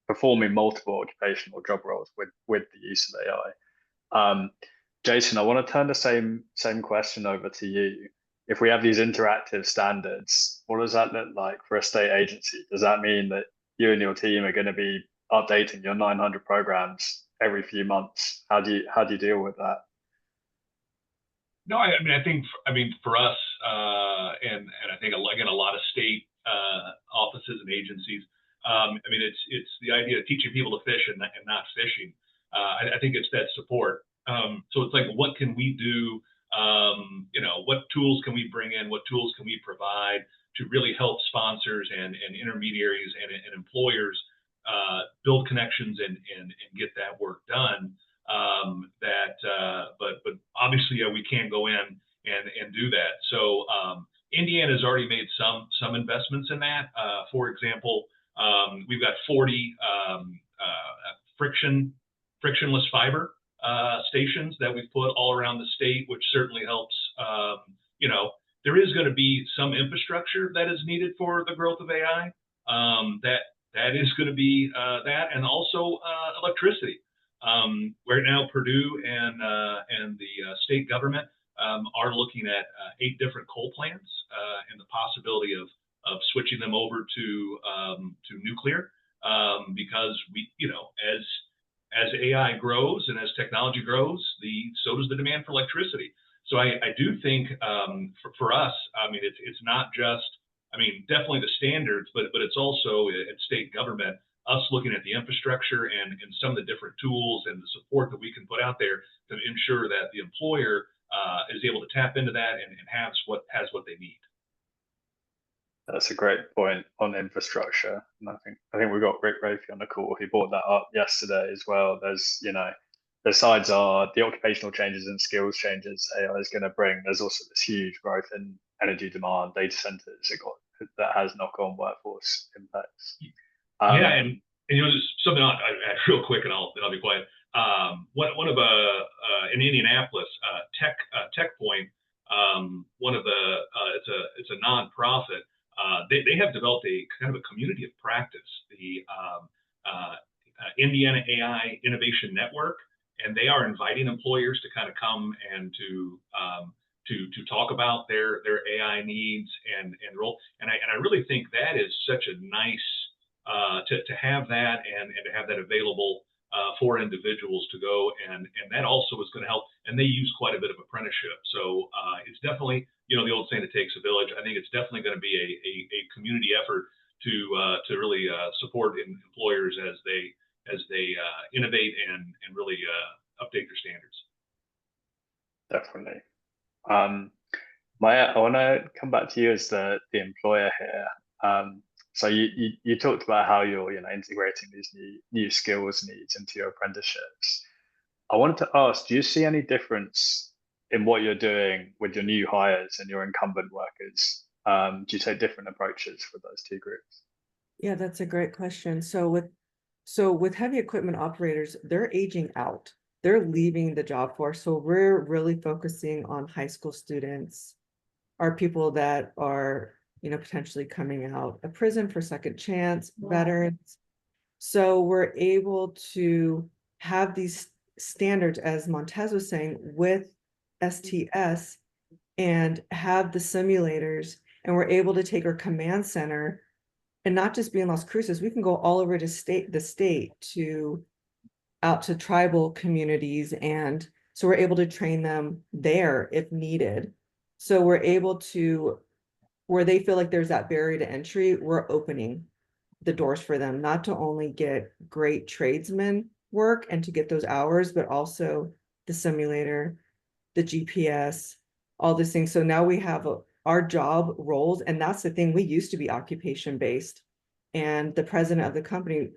performing multiple occupational job roles with the use of AI. Jason, I want to turn the same question over to you. If we have these interactive standards, what does that look like for a state agency? Does that mean that you and your team are going to be updating your 900 programs every few months? How do you deal with that? No, I think for us, and I think again a lot of state offices and agencies. It's the idea of teaching people to fish and not fishing. I think it's that support. So it's like, what can we do? What tools can we bring in? What tools can we provide to really help sponsors and intermediaries and employers build connections and get that work done? But obviously, we can't go in and do that. So Indiana has already made some investments in that. For example, we've got 40 frictionless fiber stations that we've put all around the state, which certainly helps. There is going to be some infrastructure that is needed for the growth of AI. That is going to be that, and also electricity. Right now, Purdue and the state government are looking at 8 different coal plants and the possibility of switching them over to nuclear because as AI grows and as technology grows, so does the demand for electricity. So I do think for us, it's not just, definitely the standards, but it's also at state government, us looking at the infrastructure and some of the different tools and the support that we can put out there to ensure that the employer is able to tap into that and has what they need. That's a great point on infrastructure, and I think we've got Rick Rafi on the call who brought that up yesterday as well. There's the sides are the occupational changes and skills changes AI is going to bring. There's also this huge growth in energy demand, data centers that has knock-on workforce impacts. And just something I'll add real quick, and I'll be quiet. One of in Indianapolis, Tech Point, one of the it's a nonprofit. They have developed a kind of a community of practice, the Indiana AI Innovation Network, and they are inviting employers to kind of come and to talk about their AI needs and role. And I really think that is such a nice to have that and to have that available for individuals to go, and that also is going to help. And they use quite a bit of apprenticeship, so it's definitely, you know, the old saying, it takes a village. I think it's definitely going to be a community effort to really support employers as they innovate and really update their standards. Definitely. Maya, I want to come back to you as the employer here. So you talked about how you're, you know, integrating these new skills needs into your apprenticeships. I wanted to ask, do you see any difference in what you're doing with your new hires and your incumbent workers? Do you take different approaches for those two groups? Yeah, that's a great question. So with heavy equipment operators, they're aging out. They're leaving the job force. So we're really focusing on high school students, are people that are, you know, potentially coming out of prison for second chance, veterans. So we're able to have these standards, as Montez was saying, with STS, and have the simulators, and we're able to take our command center and not just be in Las Cruces. We can go all over the state to out to tribal communities, and so we're able to train them there if needed. So we're able to, where they feel like there's that barrier to entry, we're opening the doors for them, not to only get great tradesmen work and to get those hours, but also the simulator, the GPS, all these things. So now we have our job roles, and that's the thing. We used to be occupation based, and the president of the company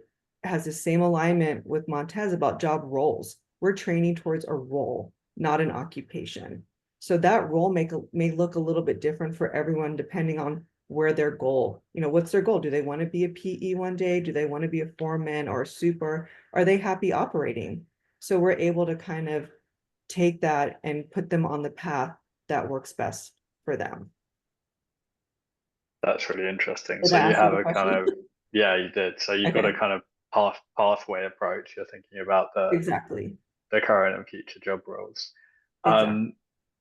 has the same alignment with Montez about job roles. We're training towards a role, not an occupation. So that role may look a little bit different for everyone depending on where their goal, you know, what's their goal? Do they want to be a PE one day? Do they want to be a foreman or a super? Are they happy operating? So we're able to kind of take that and put them on the path that works best for them. That's really interesting. Did So I you answer have the a kind question? of, yeah, you did. So you've got a Okay. kind of pathway approach. You're thinking about Exactly. the current and future job roles. Exactly.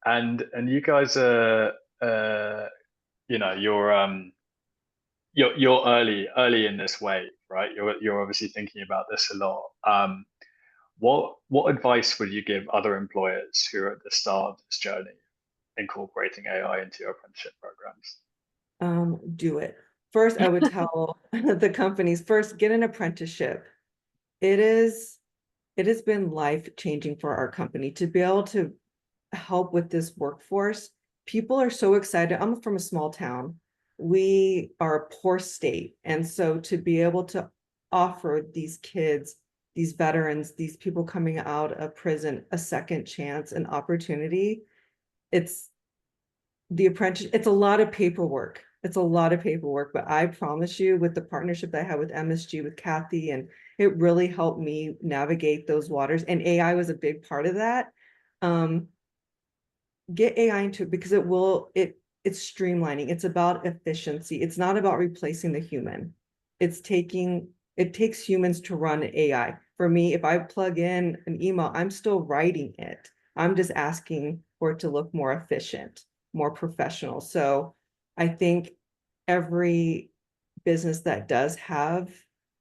And you guys are, you know, you're early in this wave, right? You're obviously thinking about this a lot. What advice would you give other employers who are at the start of this journey, incorporating AI into your apprenticeship programs? Do it. First, I would tell the companies, first, get an apprenticeship. It has been life-changing for our company to be able to help with this workforce. People are so excited. I'm from a small town. We are a poor state. And so to be able to offer these kids, these veterans, these people coming out of prison, a second chance, an opportunity, it's a lot of paperwork. It's a lot of paperwork, but I promise you, with the partnership that I have with MSG, with Kathy, and it really helped me navigate those waters. And AI was a big part of that. Get AI into it, because it's streamlining. It's about efficiency. It's not about replacing the human. It takes humans to run AI. For me, if I plug in an email, I'm still writing it. I'm just asking for it to look more efficient, more professional. So I think every business that does have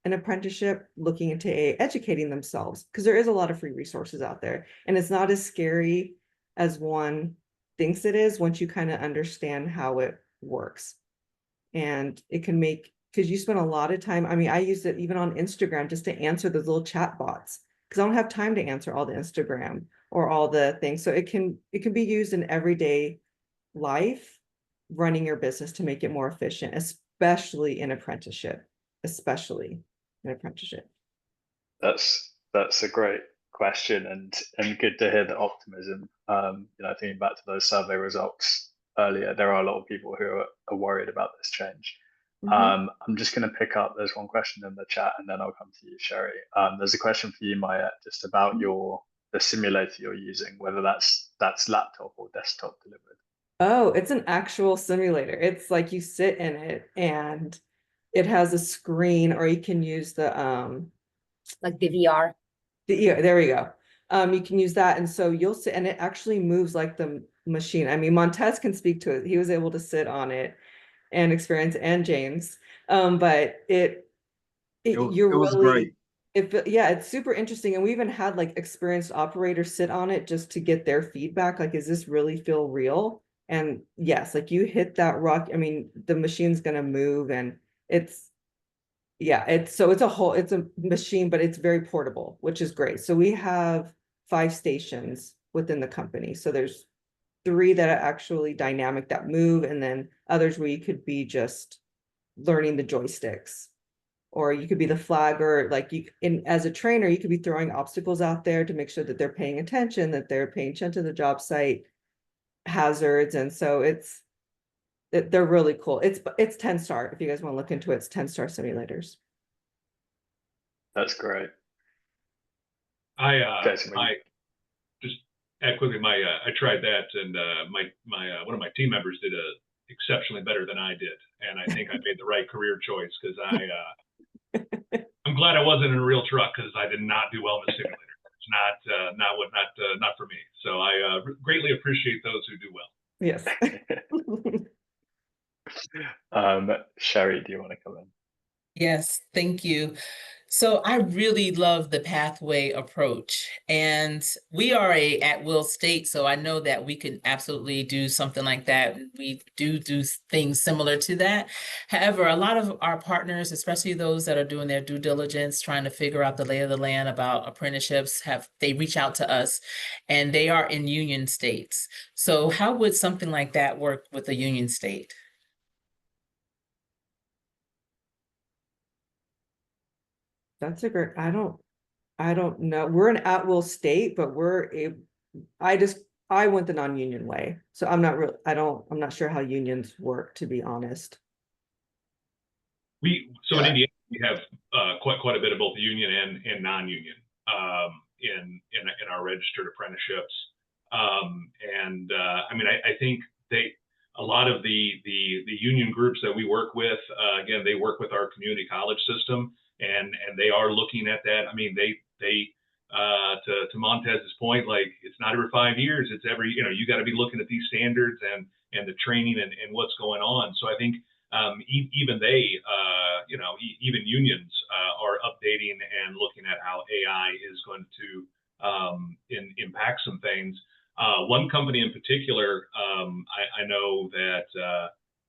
an apprenticeship looking into educating themselves, because there is a lot of free resources out there, and it's not as scary as one thinks it is once you kind of understand how it works. And it can make, because you spend a lot of time, I mean, I use it even on Instagram just to answer those little chat bots, because I don't have time to answer all the Instagram or all the things. So it can be used in everyday life, running your business to make it more efficient, especially in apprenticeship. That's a great question, and good to hear the optimism. You know, thinking back to those survey results earlier, there are a lot of people who are worried about this change. I'm just going to pick up, there's one question in the chat, and then I'll come to you, Sherry. There's a question for you, Maya, just about the simulator you're using, whether that's laptop or desktop delivered. Oh, it's an actual simulator. It's like you sit in it and it has a screen, or you can use the like the VR. Yeah, there we go. You can use that, and so you'll sit, and it actually moves like the machine. I mean, Montez can speak to it. He was able to sit on it and experience, and James. But It was great. Yeah, it's super interesting. And we even had like experienced operators sit on it just to get their feedback. Like, does this really feel real? And yes, like you hit that rock. I mean, the machine's gonna move and yeah, it's a machine, but it's very portable, which is great. So we have 5 stations within the company. So there's 3 that are actually dynamic that move, and then others where you could be just learning the joysticks. Or you could be the flagger, like as a trainer, you could be throwing obstacles out there to make sure that they're paying attention, that they're paying attention to the job site hazards. And so they're really cool. It's 10-star. If you guys want to look into it, it's 10-star simulators. That's great. I Jason, just add quickly. I tried that, and my one of my team members did exceptionally better than I did, and I think I made the right career choice because I'm glad I wasn't in a real truck because I did not do well in the simulator. It's not for me. So I greatly appreciate those who do well. Yes. Sherry, do you want to come in? Yes, thank you. So I really love the pathway approach, and we are a at-will state, so I know that we can absolutely do something like that. We do things similar to that. However, a lot of our partners, especially those that are doing their due diligence, trying to figure out the lay of the land about apprenticeships, they reach out to us, and they are in union states. So how would something like that work with a union state? That's a great, I don't know. We're an at-will state, but I went the non-union way. So I'm not sure how unions work, to be honest. In Indiana, we have quite a bit of both union and non-union in our registered apprenticeships. I mean, I think a lot of the union groups that we work with, again, they work with our community college system, and they are looking at that. I mean, to Montez's point, like, it's not every 5 years, it's every, you got to be looking at these standards and the training and what's going on. So I think even even unions are updating and looking at how AI is going to impact some things. One company in particular, I know that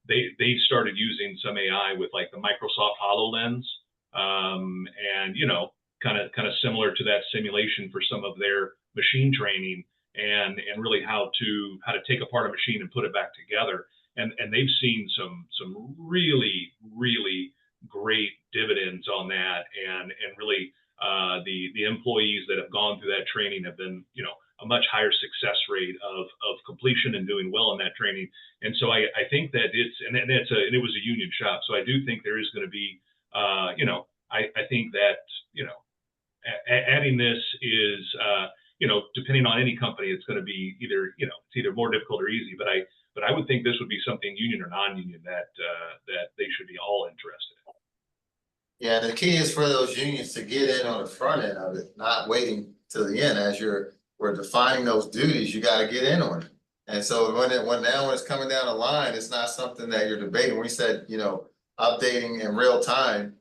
they started using some AI with like the Microsoft HoloLens, and kind of similar to that simulation for some of their machine training, and really how to take apart a machine and put it back together. And they've seen some really great dividends on that, and really the employees that have gone through that training have been a much higher success rate of completion and doing well in that training. And so I think that it was a union shop, so I do think there is going to be I think that adding this is depending on any company, it's going to be it's either more difficult or easy, but I would think this would be something union or non-union that they should be all interested in. Yeah, the key is for those unions to get in on the front end of it, not waiting till the end. As we're defining those duties, you got to get in on it. And so when it's coming down the line, it's not something that you're debating. When we said updating in real time,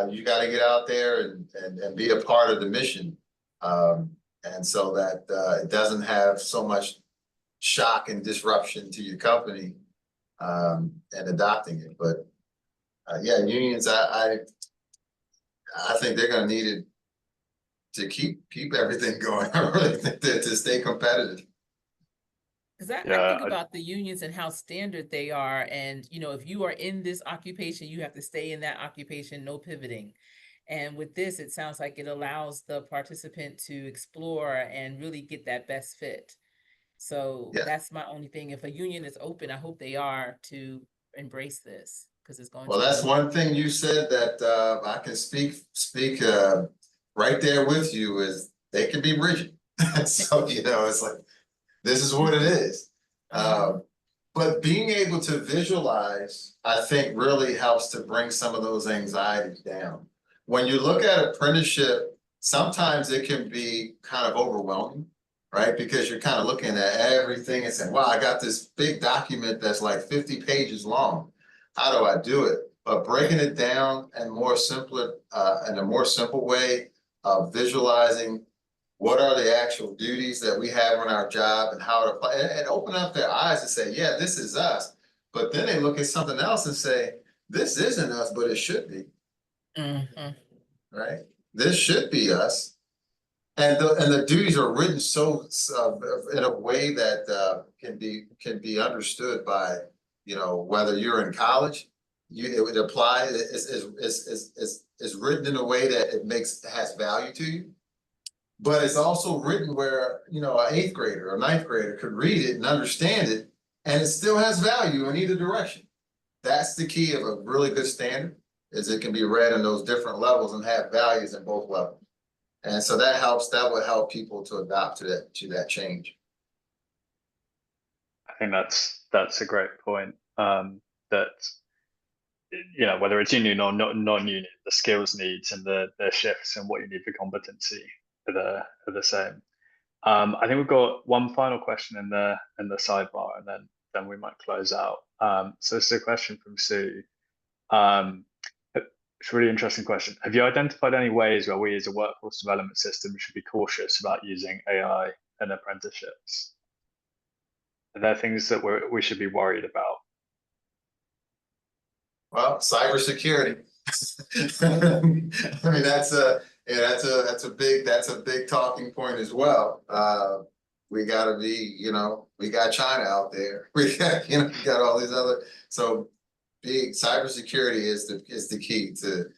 you got to get out there and be a part of the mission, and so that it doesn't have so much shock and disruption to your company, and adopting it. But yeah, unions, I think they're going to need it to keep everything going. I really think that to stay competitive. Because I think about the unions and how standard they are, and if you are in this occupation, you have to stay in that occupation, no pivoting. And with this, it sounds like it allows the participant to explore and really get that best fit. So that's my only thing. If a union is open, I hope they are to embrace this, because it's going to. Well, that's one thing you said that I can speak right there with you, is they can be rigid. So it's like, this is what it is. But being able to visualize, I think, really helps to bring some of those anxieties down. When you look at apprenticeship, sometimes it can be kind of overwhelming, right? Because you're kind of looking at everything and saying, wow, I got this big document that's like 50 pages long. How do I do it? but breaking it down and more simpler, in a more simple way of visualizing what are the actual duties that we have on our job and how to apply, and open up their eyes and say, yeah, this is us. But then they look at something else and say, this isn't us, but it should be. Mhm. Right? This should be us. And the duties are written so in a way that can be understood by, you know, whether you're in college, it would apply is written in a way that has value to you. But it's also written where, you know, an 8th grader or 9th grader could read it and understand it, and it still has value in either direction. That's the key of a really good standard, is it can be read in those different levels and have values in both levels. And so that would help people to adapt to that change. I think that's a great point. That, you know, whether it's union or non-union, the skills needs and the shifts and what you need for competency are the same. I think we've got one final question in the sidebar, and then we might close out. So this is a question from Sue. It's a really interesting question. Have you identified any ways where we as a workforce development system should be cautious about using AI and apprenticeships? Are there things that we should be worried about? Well, cybersecurity. I mean, that's a big talking point as well. We got to be, you know, we got China out there. We got, you know, we got all these other. So big cybersecurity is the key to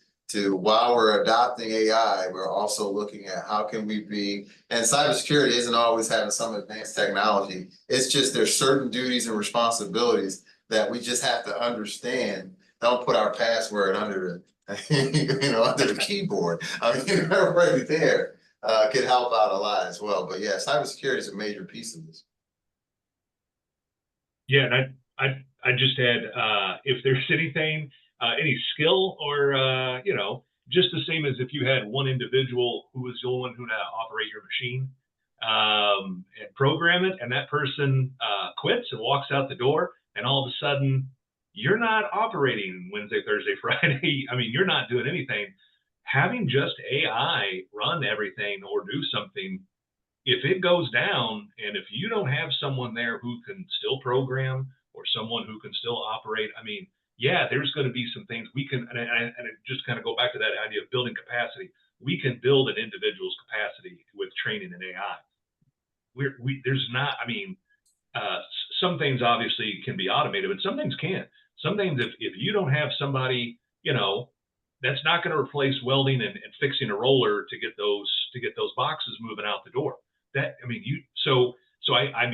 while we're adopting AI, we're also looking at how can we be, and cybersecurity isn't always having some advanced technology. It's just there's certain duties and responsibilities that we just have to understand. Don't put our password under under the keyboard. I mean, right there could help out a lot as well. But yeah, cybersecurity is a major piece of this. Yeah, and I just add, if there's anything, any skill or, you know, just the same as if you had one individual who was the only one who knew how to operate your machine and program it, and that person quits and walks out the door, and all of a sudden you're not operating Wednesday, Thursday, Friday. I mean, you're not doing anything. Having just AI run everything or do something, if it goes down, and if you don't have someone there who can still program or someone who can still operate, I mean, yeah, there's going to be some things we can, and just kind of go back to that idea of building capacity. We can build an individual's capacity with training in AI. There's not, I mean, some things obviously can be automated, but some things can't. Some things, if you don't have somebody, you know, that's not going to replace welding and fixing a roller to get those boxes moving out the door. That, I mean,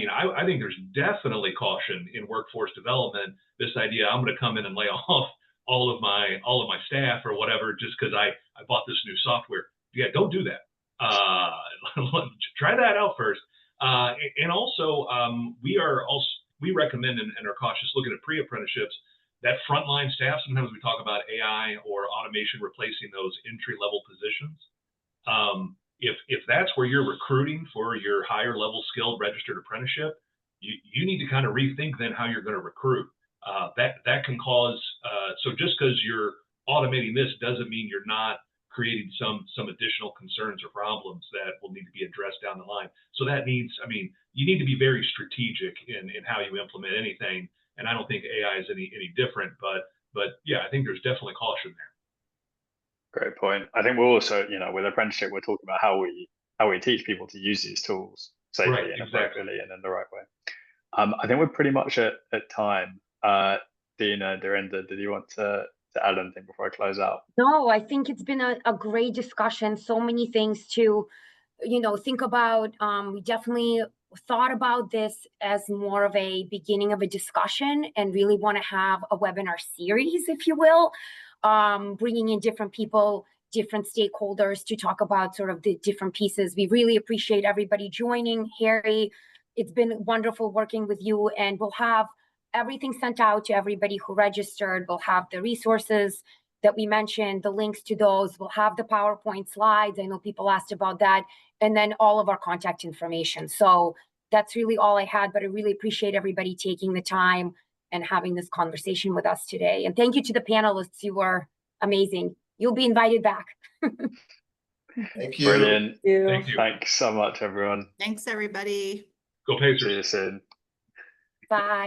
I think there's definitely caution in workforce development. This idea, I'm going to come in and lay off all of my staff or whatever just because I bought this new software. Yeah, don't do that. Try that out first. And also, we recommend and are cautious looking at pre-apprenticeships. That frontline staff, sometimes we talk about AI or automation replacing those entry-level positions. If that's where you're recruiting for your higher level skilled registered apprenticeship, you need to kind of rethink then how you're going to recruit. That can cause, so just because you're automating this doesn't mean you're not creating some additional concerns or problems that will need to be addressed down the line. So that needs, I mean, you need to be very strategic in how you implement anything. And I don't think AI is any different, but yeah, I think there's definitely caution there. Great point. I think we're also, you know, with apprenticeship, we're talking about how we teach people to use these tools safely Right, and exactly. appropriately and in the right way. I think we're pretty much at time. Dina, Dorinda, did you want to add anything before I close out? No, I think it's been a great discussion. So many things to, you know, think about. We definitely thought about this as more of a beginning of a discussion and really want to have a webinar series, if you will, bringing in different people, different stakeholders to talk about sort of the different pieces. We really appreciate everybody joining. Harry, it's been wonderful working with you, and we'll have everything sent out to everybody who registered. We'll have the resources that we mentioned, the links to those. We'll have the PowerPoint slides. I know people asked about that. And then all of our contact information. So that's really all I had, but I really appreciate everybody taking the time and having this conversation with us today. And thank you to the panelists. You were amazing. You'll be invited back. Thank you. Brilliant. Thank you. Thanks so much, everyone. Thanks, everybody. Go Pacers. See you soon. Bye.